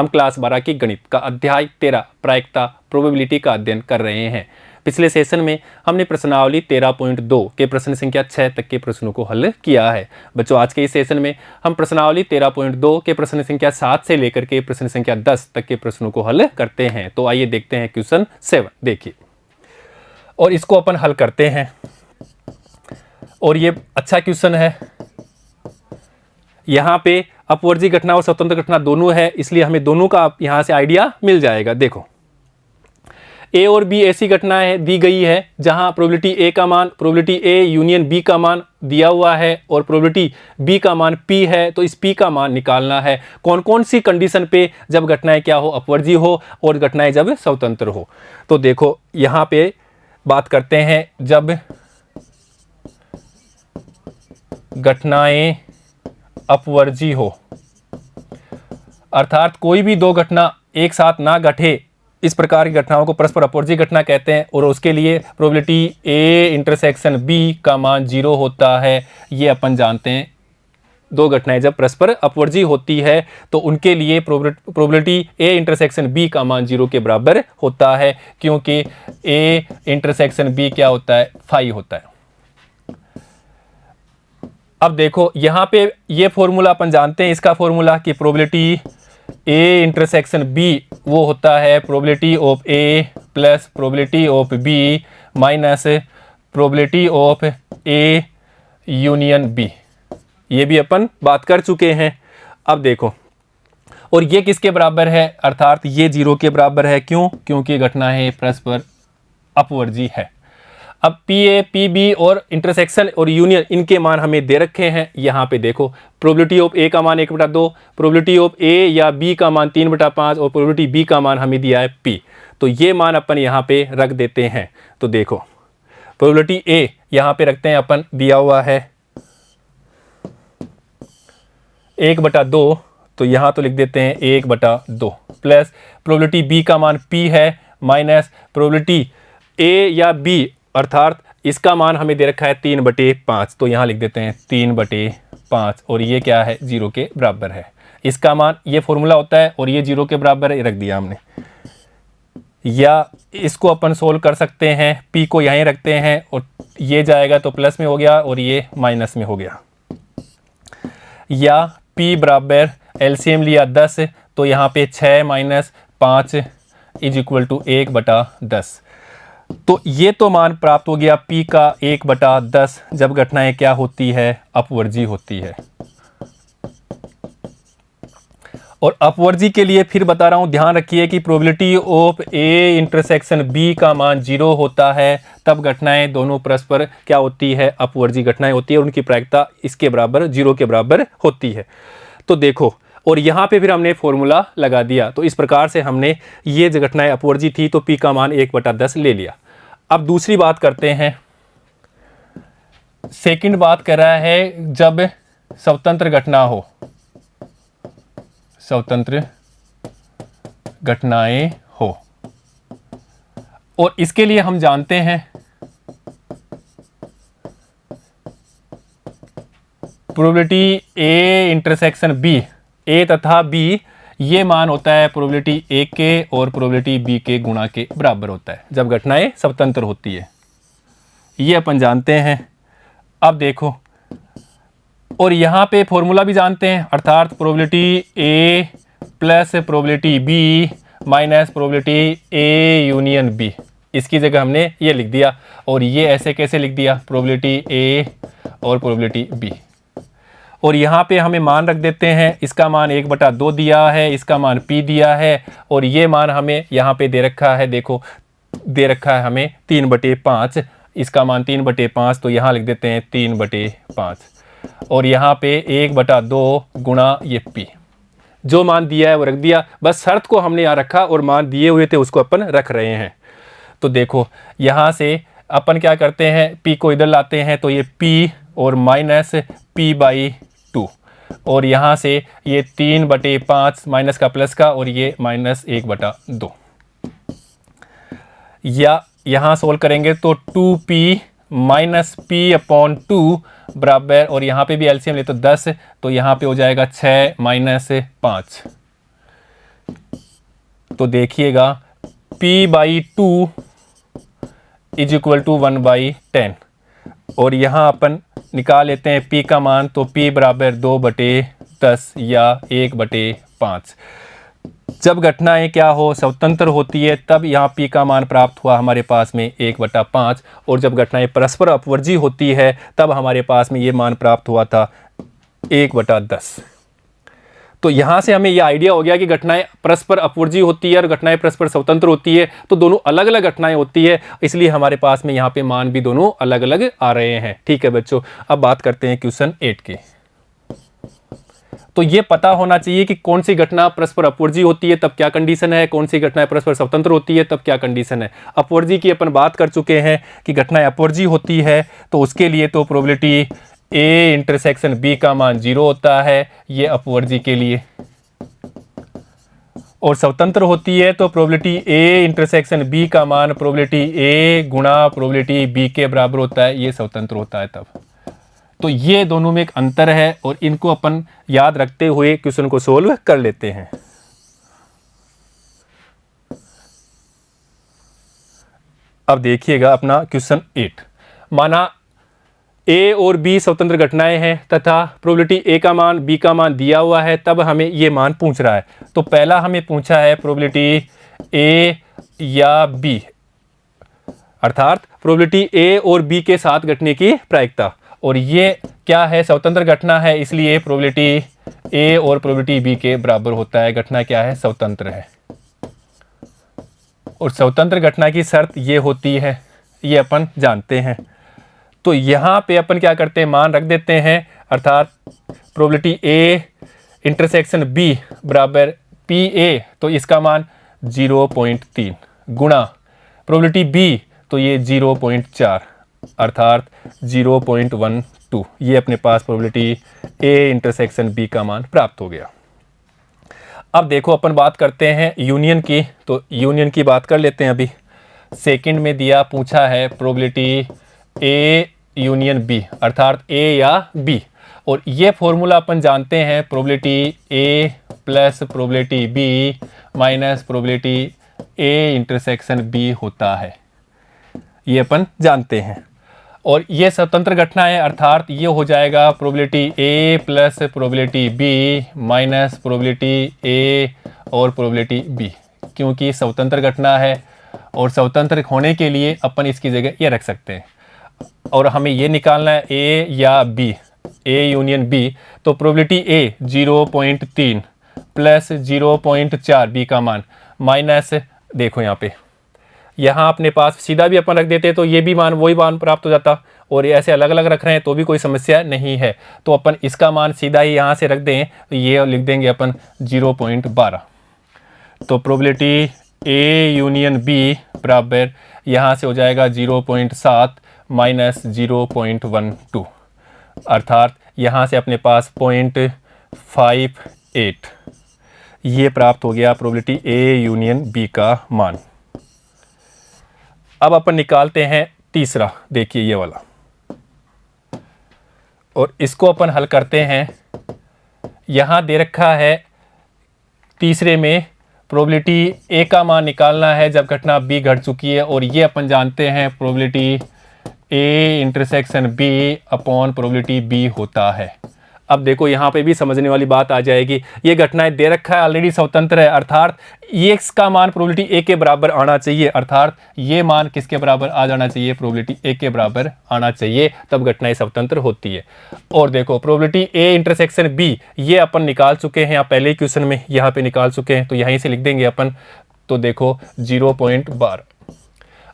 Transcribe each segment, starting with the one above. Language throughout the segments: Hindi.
हम क्लास 12 की गणित का अध्याय 13 प्रायिकता प्रोबेबिलिटी का अध्ययन कर रहे हैं। पिछले सेशन में हमने प्रश्नावली 13.2 के प्रश्न संख्या 6 तक के प्रश्नों को हल किया है। बच्चों, आज के इस सेशन में हम प्रश्नावली 13.2 के प्रश्न संख्या 7 से लेकर के प्रश्न संख्या 10 तक के प्रश्नों को हल करते हैं। तो आइए देखते हैं क्वेश्चन 7। देखिए, और इसको अपन हल करते हैं। और ये अच्छा क्वेश्चन है। यहाँ पे अपवर्जी घटना और स्वतंत्र घटना दोनों है, इसलिए हमें दोनों का यहाँ से आइडिया मिल जाएगा। देखो, ए और बी ऐसी घटनाएं दी गई है जहां प्रोबेबिलिटी ए का मान, प्रोबेबिलिटी ए यूनियन बी का मान दिया हुआ है और प्रोबेबिलिटी बी का मान पी है। तो इस पी का मान निकालना है। कौन कौन सी कंडीशन पे जब घटनाएं क्या हो, अपवर्जी हो, और घटनाएं जब स्वतंत्र हो। तो देखो, यहाँ पे बात करते हैं जब घटनाएं अपवर्जी हो, अर्थात कोई भी दो घटना एक साथ ना घटे, इस प्रकार की घटनाओं को परस्पर अपवर्जी घटना कहते हैं। और उसके लिए प्रोबेबिलिटी ए इंटरसेक्शन बी का मान 0 होता है। ये अपन जानते हैं। दो घटनाएं जब परस्पर अपवर्जी होती है तो उनके लिए प्रोबेबिलिटी ए इंटरसेक्शन बी का मान 0 के बराबर होता है, क्योंकि ए इंटरसेक्शन बी क्या होता है, 5 होता है। अब देखो, यहाँ पे ये फॉर्मूला अपन जानते हैं, इसका फॉर्मूला कि प्रोबेबिलिटी ए इंटरसेक्शन बी वो होता है probability of A plus probability of B minus probability of A union B. ये भी अपन बात कर चुके हैं। अब देखो, और ये किसके बराबर है, अर्थात ये 0 के बराबर है। क्यों? क्योंकि घटना है परस्पर अपवर्जी है। अब पी ए, पी बी और इंटरसेक्शन और यूनियन, इनके मान हमें दे रखे हैं। यहाँ पे देखो, प्रोबेबिलिटी ऑफ ए का मान 1/2, प्रोबेबिलिटी ऑफ ए या बी का मान 3/5 और प्रोबेबिलिटी बी का मान हमें दिया है पी। तो ये मान अपन यहाँ पे रख देते हैं। तो देखो, प्रोबेबिलिटी ए यहाँ पे रखते हैं अपन, दिया हुआ है 1/2, तो यहाँ तो लिख देते हैं 1/2 प्लस प्रोबेबिलिटी बी का मान पी है माइनस प्रोबेबिलिटी ए या बी, अर्थात इसका मान हमें दे रखा है 3/5, तो यहाँ लिख देते हैं 3/5 और ये क्या है, 0 के बराबर है। इसका मान, ये फॉर्मूला होता है और ये 0 के बराबर है, ये रख दिया हमने। या इसको अपन सोल्व कर सकते हैं, p को यहीं रखते हैं और ये जाएगा तो प्लस में हो गया और ये माइनस में हो गया। या p बराबर एलसीएम लिया 10, तो यहाँ पे 6 - 5 = 1/10। तो ये तो मान प्राप्त हो गया p का 1/10 जब घटनाएं क्या होती है, अपवर्जी होती है। और अपवर्जी के लिए फिर बता रहा हूं, ध्यान रखिए कि probability of A intersection B का मान 0 होता है, तब घटनाएं दोनों परस्पर क्या होती है, अपवर्जी घटनाएं होती है। उनकी प्रायिकता इसके बराबर 0 के बराबर होती है। तो देखो, और यहाँ पे फिर हमने फॉर्मूला लगा दिया। तो इस प्रकार से हमने ये जो घटनाएं अपवर्जी थी तो p का मान 1/10 ले लिया। अब दूसरी बात करते हैं। सेकंड बात कर रहा है जब स्वतंत्र घटना हो, स्वतंत्र घटनाएं हो। और इसके लिए हम जानते हैं प्रोबेबिलिटी ए इंटरसेक्शन बी, ए तथा बी, ये मान होता है प्रोबेबिलिटी ए के और प्रोबेबिलिटी बी के गुणा के बराबर होता है जब घटनाएं स्वतंत्र होती है। ये अपन जानते हैं। अब देखो, और यहाँ पे फॉर्मूला भी जानते हैं, अर्थात probability A plus probability B minus probability A union B. इसकी जगह हमने ये लिख दिया। और ये ऐसे कैसे लिख दिया, प्रोबेबिलिटी ए और प्रोबेबिलिटी बी। और यहाँ पे हमें मान रख देते हैं, इसका मान 1/2 दिया है, इसका मान p दिया है और ये मान हमें यहाँ पे दे रखा है। देखो, दे रखा है हमें 3/5, इसका मान 3/5, तो यहाँ लिख देते हैं 3/5 और यहाँ पे 1/2 गुणा ये p। जो मान दिया है वो रख दिया, बस शर्त को हमने यहाँ रखा और मान दिए हुए थे उसको अपन रख रहे हैं। तो देखो, यहाँ से अपन क्या करते हैं, p को इधर लाते हैं तो ये p और माइनस p/2 और यहाँ से ये 3/5 माइनस का प्लस का और ये माइनस 1/2। या यहाँ सोल्व करेंगे तो 2p माइनस p/2 बराबर, और यहाँ पे भी एलसीएम ले तो 10, तो यहाँ पे हो जाएगा 6 - 5 तो देखिएगा p/2 इज इक्वल टू 1/10 और यहाँ अपन निकाल लेते हैं p का मान, तो p बराबर 2/10 या 1/5। जब घटनाएं क्या हो, स्वतंत्र होती है, तब यहाँ p का मान प्राप्त हुआ हमारे पास में 1/5 और जब घटनाएं परस्पर अपवर्जी होती है तब हमारे पास में ये मान प्राप्त हुआ था 1/10। तो यहाँ से हमें ये आइडिया हो गया कि घटनाएं परस्पर अपवर्जी होती है और घटनाएं परस्पर स्वतंत्र होती है, तो दोनों अलग अलग घटनाएं होती है, इसलिए हमारे पास में यहाँ पे मान भी दोनों अलग अलग आ रहे हैं। ठीक है बच्चों, अब बात करते हैं क्वेश्चन 8 की। तो ये पता होना चाहिए कि कौन सी घटना परस्पर अपवर्जी होती है तब क्या कंडीशन है, कौन सी घटनाएं परस्पर स्वतंत्र होती है तब क्या कंडीशन है। अपवर्जी की अपन बात कर चुके हैं कि घटनाएं अपवर्जी होती है तो उसके लिए तो प्रोबेबिलिटी A इंटरसेक्शन B का मान 0 होता है, ये अपवर्जी के लिए। और स्वतंत्र होती है तो प्रोबेबिलिटी A इंटरसेक्शन B का मान प्रोबेबिलिटी A गुणा प्रोबेबिलिटी B के बराबर होता है, ये स्वतंत्र होता है तब। तो ये दोनों में एक अंतर है और इनको अपन याद रखते हुए क्वेश्चन को सोल्व कर लेते हैं। अब देखिएगा अपना क्वेश्चन 8। माना A और B स्वतंत्र घटनाएं हैं तथा प्रोबेबिलिटी A का मान B का मान दिया हुआ है, तब हमें ये मान पूछ रहा है। तो पहला हमें पूछा है प्रोबेबिलिटी A या B, अर्थात प्रोबेबिलिटी A और B के साथ घटने की प्रायिकता। और ये क्या है, स्वतंत्र घटना है, इसलिए प्रोबेबिलिटी A और प्रोबेबिलिटी B के बराबर होता है। घटना क्या है, स्वतंत्र है। और स्वतंत्र घटना की शर्त ये होती है, ये अपन जानते हैं। तो यहाँ पे अपन क्या करते हैं, मान रख देते हैं, अर्थात प्रोबेबिलिटी A इंटरसेक्शन B बराबर PA, तो इसका मान 0.3 गुणा प्रोबेबिलिटी B, तो ये 0.4 अर्थात 0.12। ये अपने पास प्रोबेबिलिटी A इंटरसेक्शन B का मान प्राप्त हो गया। अब देखो अपन बात करते हैं यूनियन की, तो यूनियन की बात कर लेते हैं। अभी सेकंड में दिया पूछा है प्रोबेबिलिटी A यूनियन B, अर्थात A या B, और ये फॉर्मूला अपन जानते हैं, probability A plus probability B minus probability A intersection B होता है, ये अपन जानते हैं। और ये स्वतंत्र घटना है, अर्थात ये हो जाएगा probability A plus probability B minus probability A और प्रोबेबिलिटी B, क्योंकि स्वतंत्र घटना है और स्वतंत्र होने के लिए अपन इसकी जगह ये रख सकते हैं। और हमें ये निकालना है A या B, A यूनियन B, तो प्रोबेबिलिटी A 0.3 प्लस 0.4 B का मान माइनस, देखो यहाँ पे, यहाँ अपने पास सीधा भी अपन रख देते तो ये भी मान वही मान प्राप्त हो जाता, और ये ऐसे अलग अलग रख रहे हैं तो भी कोई समस्या नहीं है। तो अपन इसका मान सीधा ही यहाँ से रख दें, तो ये लिख देंगे अपन 0.12। तो प्रोबेबिलिटी A यूनियन B बराबर यहाँ से हो जाएगा 0.7 माइनस 0.12, अर्थात यहाँ से अपने पास 0.58 ये प्राप्त हो गया प्रोबेबिलिटी A यूनियन B का मान। अब अपन निकालते हैं तीसरा, देखिए ये वाला, और इसको अपन हल करते हैं। यहाँ दे रखा है तीसरे में प्रोबेबिलिटी A का मान निकालना है जब घटना B घट चुकी है, और ये अपन जानते हैं probability A intersection B upon probability B होता है। अब देखो यहाँ पे भी समझने वाली बात आ जाएगी, ये घटनाएं दे रखा है, ऑलरेडी स्वतंत्र है, अर्थात ये इसका मान प्रोबेबिलिटी A के बराबर आना चाहिए, अर्थात ये मान किसके बराबर आ जाना चाहिए, प्रोबेबिलिटी A के बराबर आना चाहिए, तब घटनाएं स्वतंत्र होती है। और देखो प्रोबेबिलिटी A इंटरसेक्शन B ये अपन निकाल चुके हैं, यहाँ पहले क्वेश्चन में यहाँ पे निकाल चुके हैं, तो यहीं से लिख देंगे अपन। तो देखो 0.12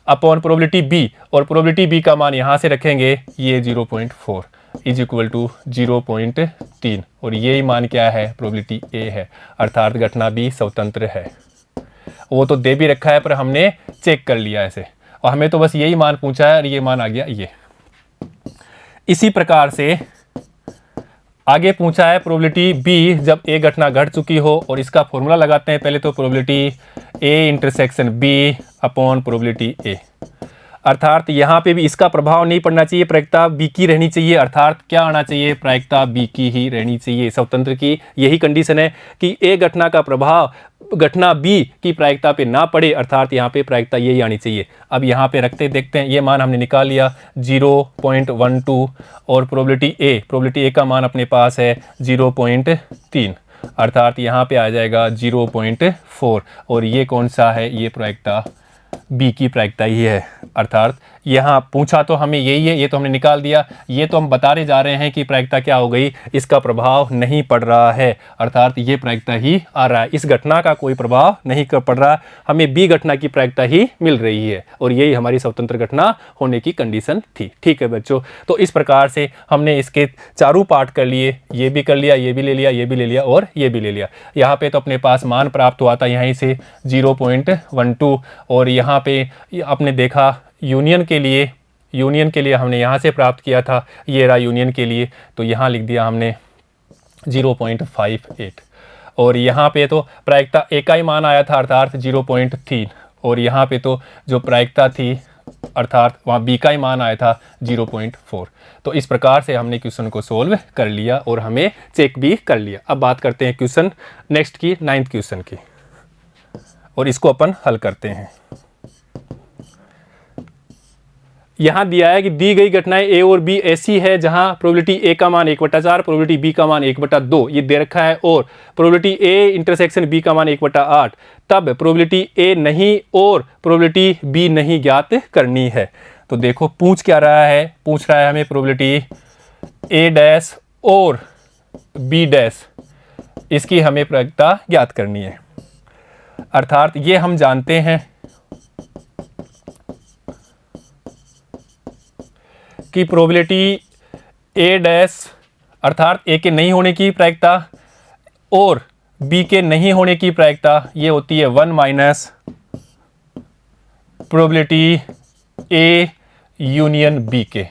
अपॉन प्रोबेबिलिटी B, और प्रोबेबिलिटी B का मान यहाँ से रखेंगे, ये 0.4 इज इक्वल टू 0.3, और यही मान क्या है, प्रोबेबिलिटी A है, अर्थात घटना B स्वतंत्र है। वो तो दे भी रखा है पर हमने चेक कर लिया ऐसे, और हमें तो बस यही मान पूछा है और ये मान आ गया ये। इसी प्रकार से आगे पूछा है प्रोबेबिलिटी B जब A घटना घट चुकी हो, और इसका फॉर्मूला लगाते हैं पहले। तो probability A intersection B upon probability A, अर्थात यहाँ पे भी इसका प्रभाव नहीं पड़ना चाहिए, प्रायिकता बी की रहनी चाहिए। अर्थात क्या आना चाहिए, प्रायिकता बी की ही रहनी चाहिए। स्वतंत्र की यही कंडीशन है कि ए घटना का प्रभाव घटना बी की प्रायिकता पे ना पड़े, अर्थात यहाँ पे प्रायिकता यही आनी चाहिए। अब यहाँ पे रखते देखते हैं, ये मान हमने निकाल लिया 0.12 और प्रोबेबिलिटी ए का मान अपने पास है 0.3, अर्थात यहाँ पे आ जाएगा 0.4 और ये कौन सा है, ये प्रायिकता बी की प्रायिकता ही है। अर्थात यहाँ पूछा तो हमें यही है, ये तो हमने निकाल दिया। ये तो हम बताने जा रहे हैं कि प्रायिकता क्या हो गई, इसका प्रभाव नहीं पड़ रहा है, अर्थात ये प्रायिकता ही आ रहा है, इस घटना का कोई प्रभाव नहीं पड़ रहा, हमें बी घटना की प्रायिकता ही मिल रही है और यही हमारी स्वतंत्र घटना होने की कंडीशन थी। ठीक है बच्चों, तो इस प्रकार से हमने इसके चारों पार्ट कर लिए, ये भी कर लिया, ये भी ले लिया, ये भी ले लिया और ये भी ले लिया। यहाँ पे तो अपने पास मान प्राप्त हुआ था यहीं से 0.12 और यहाँ पे आपने देखा यूनियन के लिए हमने यहाँ से प्राप्त किया था, ये रहा यूनियन के लिए, तो यहाँ लिख दिया हमने 0.58 और यहाँ पे तो प्रायिकता ए का ही मान आया था अर्थात 0.3 और यहाँ पे तो जो प्रायिकता थी अर्थात वहाँ बी का ही मान आया था 0.4। तो इस प्रकार से हमने क्वेश्चन को सोल्व कर लिया और हमें चेक भी कर लिया। अब बात करते हैं क्वेश्चन नेक्स्ट की, 9th क्वेश्चन की, और इसको अपन हल करते हैं। यहाँ दिया है कि दी गई घटनाएं ए और बी ऐसी है जहां प्रोबेबिलिटी ए का मान 1/4, प्रोबेबिलिटी बी का मान 1/2 ये दे रखा है और प्रोबेबिलिटी ए इंटरसेक्शन बी का मान 1/8, तब प्रोबेबिलिटी ए नहीं और प्रोबेबिलिटी बी नहीं ज्ञात करनी है। तो देखो पूछ क्या रहा है, पूछ रहा है हमें प्रोबेबिलिटी ए डैश और बी डैश, इसकी हमें प्रायिकता ज्ञात करनी है। अर्थात ये हम जानते हैं कि प्रोबेबिलिटी ए डैश अर्थात ए के नहीं होने की प्रायिकता और बी के नहीं होने की प्रायिकता ये होती है 1 minus probability A union B के।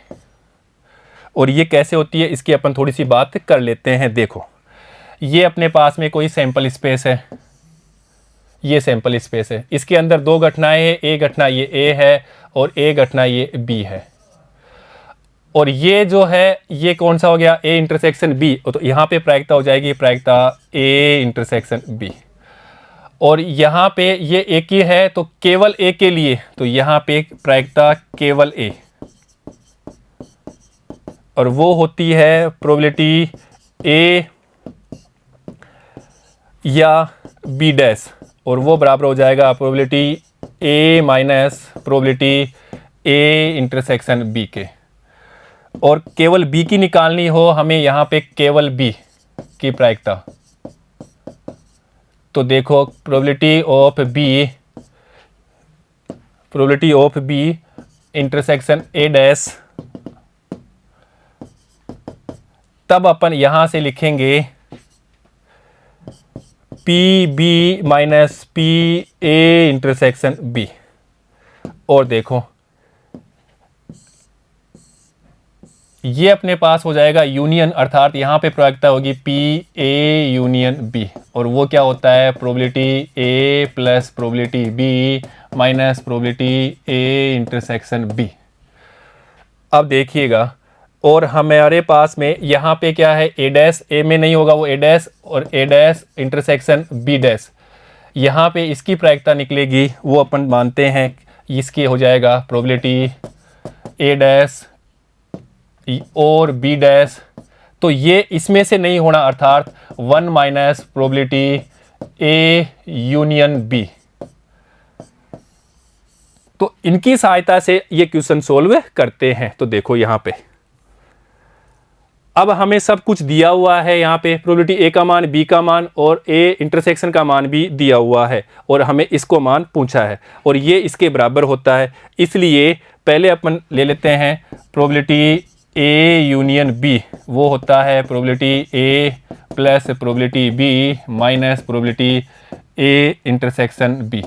और ये कैसे होती है इसकी अपन थोड़ी सी बात कर लेते हैं। देखो ये अपने पास में कोई सैंपल स्पेस है, ये सैंपल स्पेस है, इसके अंदर दो घटनाएं हैं, ए घटना ये ए है और ए घटना ये बी है। और ये जो है ये कौन सा हो गया, ए इंटरसेक्शन बी, तो यहाँ पे प्रायिकता हो जाएगी प्रायिकता ए इंटरसेक्शन बी। और यहाँ पे ये एक ही है तो केवल ए के लिए, तो यहाँ पे प्रायिकता केवल ए, और वो होती है प्रोबेबिलिटी ए या बी डैश, और वो बराबर हो जाएगा probability A minus probability A intersection B के। और केवल बी की निकालनी हो हमें यहाँ पे केवल बी की प्रायिकता, तो देखो probability of B intersection A dash, तब अपन यहां से लिखेंगे P B minus P A intersection B. और देखो ये अपने पास हो जाएगा यूनियन, अर्थात यहाँ पे प्रायिकता होगी पी ए यूनियन बी, और वो क्या होता है probability A plus probability B minus probability A intersection B. अब देखिएगा और हमारे पास में यहाँ पे क्या है, ए डैश, ए में नहीं होगा वो ए डैश, और ए डैश इंटरसेक्शन बी डैश, यहाँ पे इसकी प्रायिकता निकलेगी, वो अपन मानते हैं इसकी हो जाएगा प्रोबेबिलिटी ए डैश और बी डैश, तो ये इसमें से नहीं होना, अर्थात 1 minus probability A union B. तो इनकी सहायता से ये क्वेश्चन सोल्व करते हैं। तो देखो यहाँ पे अब हमें सब कुछ दिया हुआ है, यहाँ पे प्रोबेबिलिटी ए का मान, बी का मान और ए इंटरसेक्शन का मान भी दिया हुआ है और हमें इसको मान पूछा है और ये इसके बराबर होता है। इसलिए पहले अपन ले लेते हैं प्रोबेबिलिटी ए यूनियन बी, वो होता है probability A plus probability B minus probability A intersection B.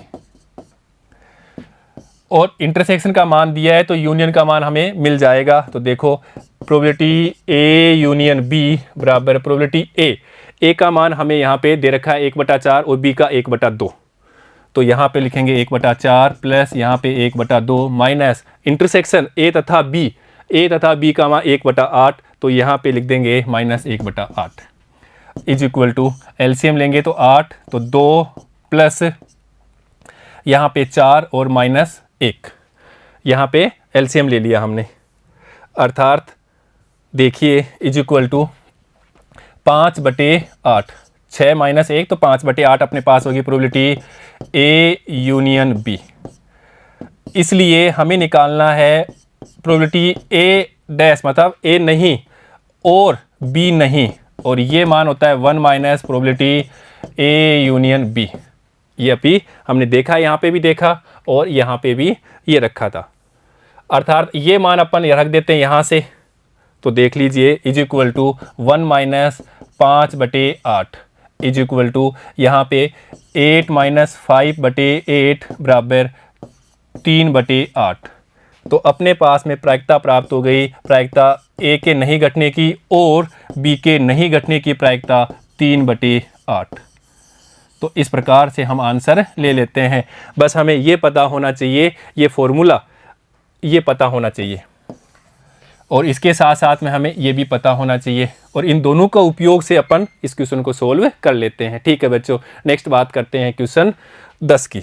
और इंटरसेक्शन का मान दिया है तो यूनियन का मान हमें मिल जाएगा। तो देखो प्रोबेबिलिटी ए यूनियन बी बराबर प्रोबेबिलिटी ए का मान हमें यहाँ पे दे रखा है 1/4 और बी का 1/2। तो यहाँ पे लिखेंगे 1/4 प्लस यहाँ पे 1/2 माइनस इंटरसेक्शन ए तथा बी का मान 1/8, तो यहाँ पे लिख देंगे -1/8 इज इक्वल टू एलसीएम लेंगे तो 8, तो 2 प्लस यहाँ पे 4 और -1, यहाँ पे एलसीएम ले लिया हमने, अर्थात देखिए इज इक्वल टू 5/8, 6 - 1 तो 5/8 अपने पास होगी प्रोबेबिलिटी ए यूनियन बी। इसलिए हमें निकालना है प्रोबेबिलिटी ए डैश, मतलब ए नहीं और बी नहीं, और ये मान होता है 1 minus probability A union B. ये अभी हमने देखा, यहाँ पे भी देखा और यहाँ पे भी ये रखा था, अर्थात ये मान अपन रख देते हैं यहाँ से, तो देख लीजिए is equal to 1 minus 5/8 is equal to यहाँ पे 8 माइनस 5/8 बराबर 3/8। तो अपने पास में प्रायिकता प्राप्त हो गई, प्रायिकता ए के नहीं घटने की और बी के नहीं घटने की प्रायिकता 3/8। तो इस प्रकार से हम आंसर ले लेते हैं। बस हमें ये पता होना चाहिए, ये फॉर्मूला ये पता होना चाहिए, और इसके साथ साथ में हमें ये भी पता होना चाहिए, और इन दोनों का उपयोग से अपन इस क्वेश्चन को सोल्व कर लेते हैं। ठीक है बच्चों, नेक्स्ट बात करते हैं क्वेश्चन 10 की।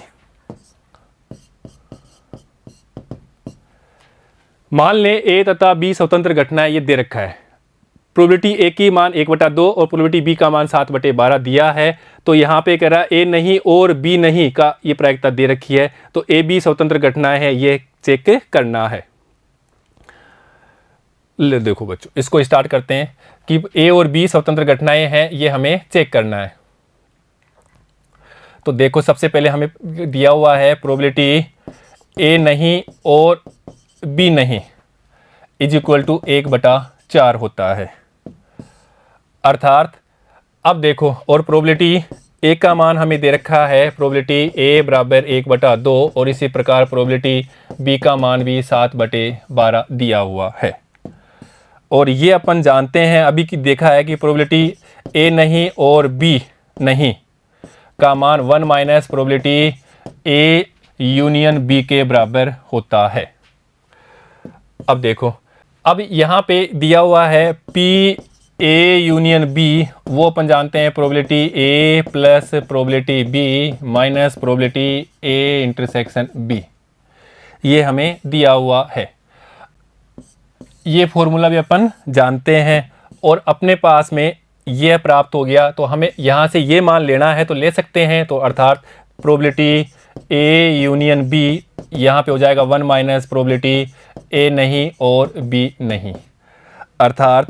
मान लें ए तथा बी स्वतंत्र घटनाएं ये दे रखा है, प्रोबेबिलिटी ए की मान 1/2 और प्रोबेबिलिटी बी का मान 7/12 दिया है। तो यहाँ पे कह रहा है ए नहीं और बी नहीं का ये प्रायिकता दे रखी है, तो ए बी स्वतंत्र घटनाएं है ये चेक करना है। ले देखो बच्चों, इसको स्टार्ट करते हैं कि ए और बी स्वतंत्र घटनाएं हैं, ये हमें चेक करना है। तो देखो सबसे पहले हमें दिया हुआ है प्रोबेबिलिटी ए नहीं और बी नहीं इज इक्वल टू 1/4 होता है, अर्थात अब देखो, और प्रोबेबिलिटी ए का मान हमें दे रखा है प्रोबेबिलिटी ए बराबर 1/2, और इसी प्रकार प्रोबेबिलिटी बी का मान भी 7/12 दिया हुआ है। और ये अपन जानते हैं अभी की देखा है कि प्रोबेबिलिटी ए नहीं और बी नहीं का मान 1 minus probability A union B के बराबर होता है। अब देखो, अब यहाँ पे दिया हुआ है पी ए यूनियन बी, वो अपन जानते हैं probability A plus probability B minus probability A intersection B, ये हमें दिया हुआ है। ये फॉर्मूला भी अपन जानते हैं, और अपने पास में ये प्राप्त हो गया, तो हमें यहाँ से ये मान लेना है तो ले सकते हैं। तो अर्थात प्रोबेबिलिटी ए यूनियन बी यहाँ पे हो जाएगा 1 माइनस प्रोबेबिलिटी ए नहीं और बी नहीं, अर्थात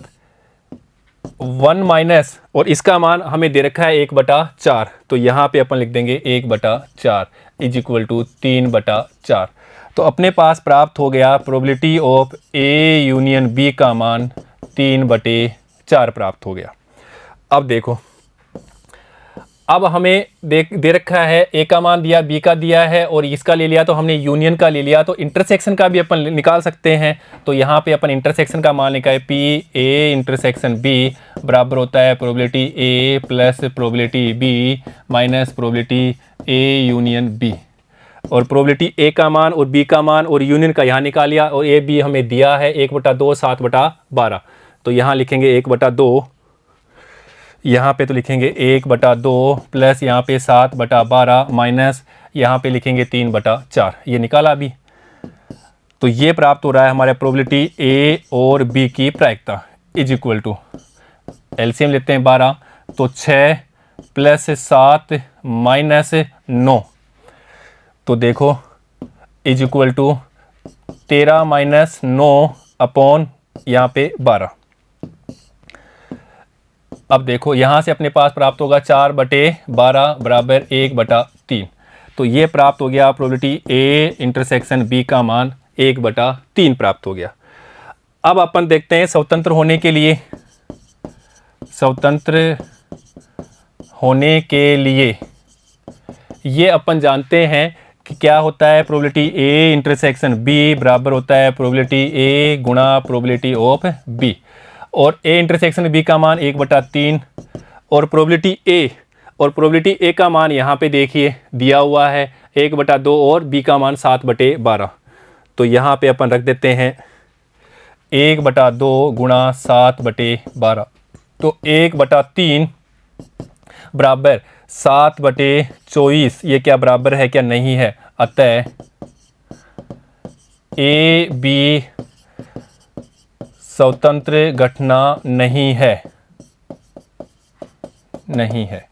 1 माइनस, और इसका मान हमें दे रखा है 1/4, तो यहाँ पे अपन लिख देंगे 1/4 इज इक्वल टू 3/4। तो अपने पास प्राप्त हो गया probability of A union B का मान 3/4 प्राप्त हो गया। अब देखो, अब हमें दे रखा है ए का मान दिया, बी का दिया है, और इसका ले लिया तो हमने यूनियन का ले लिया, तो इंटरसेक्शन का भी अपन निकाल सकते हैं। तो यहाँ पे अपन इंटरसेक्शन का मान निकाले पी ए इंटरसेक्शन बी बराबर होता है probability A plus probability B minus probability A union B, और प्रोबेबिलिटी ए का मान और बी का मान और यूनियन का यहाँ निकाल लिया, और ए बी हमें दिया है 1/2 7/12, तो यहाँ लिखेंगे 1/2, यहाँ पे तो लिखेंगे 1/2 प्लस यहाँ पे 7/12 माइनस यहाँ पे लिखेंगे 3/4, ये निकाला अभी। तो ये प्राप्त हो रहा है हमारे प्रोबेबिलिटी ए और बी की प्रायिकता इज इक्वल टू, एलसीएम लेते हैं 12, तो 6 प्लस 7 माइनस 9, तो देखो is equal to 13 minus 9 upon यहाँ पे 12। अब देखो यहाँ से अपने पास प्राप्त होगा 4/12 बराबर 1/3, तो ये प्राप्त हो गया प्रोबेबिलिटी ए इंटरसेक्शन बी का मान 1/3 प्राप्त हो गया। अब अपन देखते हैं स्वतंत्र होने के लिए, स्वतंत्र होने के लिए ये अपन जानते हैं कि क्या होता है, प्रोबेबिलिटी ए इंटरसेक्शन बी बराबर होता है प्रोबेबिलिटी ए गुणा प्रोबेबिलिटी ऑफ बी, और ए इंटरसेक्शन बी का मान 1/3, और प्रोबेबिलिटी ए और प्रोबेबिलिटी ए का मान यहाँ पे देखिए दिया हुआ है 1/2 और बी का मान 7/12। तो यहाँ पे अपन रख देते हैं 1/2 गुणा 7/12, तो 1/3 बराबर 7/24। ये क्या बराबर है क्या नहीं है, अतः ए बी स्वतंत्र घटना नहीं है, नहीं है।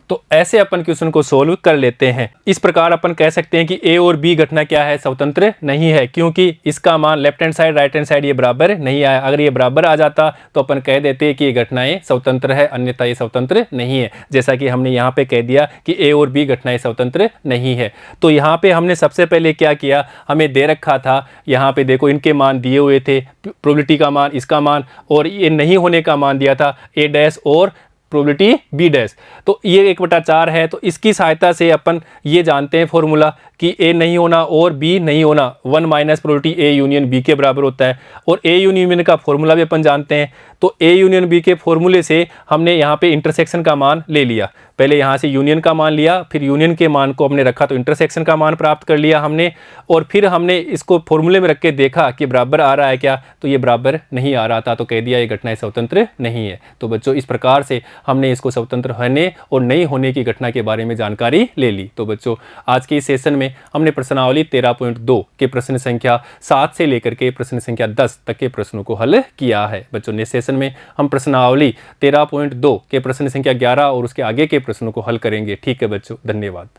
तो ऐसे अपन क्वेश्चन को सोल्व कर लेते हैं। इस प्रकार अपन कह सकते हैं कि ए और बी घटना क्या है, स्वतंत्र नहीं है, क्योंकि इसका मान left hand side right hand side ये बराबर नहीं आया। अगर ये बराबर आ जाता तो अपन कह देते कि ये घटनाएं स्वतंत्र है, अन्यथा ये स्वतंत्र नहीं है। जैसा कि हमने यहाँ पे कह दिया कि ए और बी घटनाएं स्वतंत्र नहीं है। तो यहाँ पे हमने सबसे पहले क्या किया, हमें दे रखा था, यहाँ पे देखो इनके मान दिए हुए थे, प्रोबेबिलिटी का मान, इसका मान, और ये नहीं होने का मान दिया था ए डैश और प्रोबेबिलिटी बी डैश। तो ये 1/4 है। तो इसकी सहायता से अपन ये जानते हैं फॉर्मूला कि ए नहीं होना और बी नहीं होना 1 minus probability A union B के बराबर होता है। और ए यूनियन का फॉर्मूला भी अपन जानते हैं। तो ए यूनियन बी के फॉर्मूले से हमने यहाँ पे इंटरसेक्शन का मान ले लिया। पहले यहाँ से यूनियन का मान लिया, फिर यूनियन के मान को हमने रखा तो इंटरसेक्शन का मान प्राप्त कर लिया हमने। और फिर हमने इसको फॉर्मूले में रख के देखा कि बराबर आ रहा है क्या, तो ये बराबर नहीं आ रहा था, तो कह दिया ये घटनाएं स्वतंत्र नहीं है। तो बच्चों इस प्रकार से हमने इसको स्वतंत्र होने और नहीं होने की घटना के बारे में जानकारी ले ली। तो बच्चों आज के इस सेशन में हमने प्रश्नावली 13.2 के प्रश्न संख्या 7 से लेकर के प्रश्न संख्या 10 तक के प्रश्नों को हल किया है। बच्चों नेक्स्ट सेशन में हम प्रश्नावली 13.2 के प्रश्न संख्या 11 और उसके आगे के प्रश्नों को हल करेंगे। ठीक है बच्चों, धन्यवाद।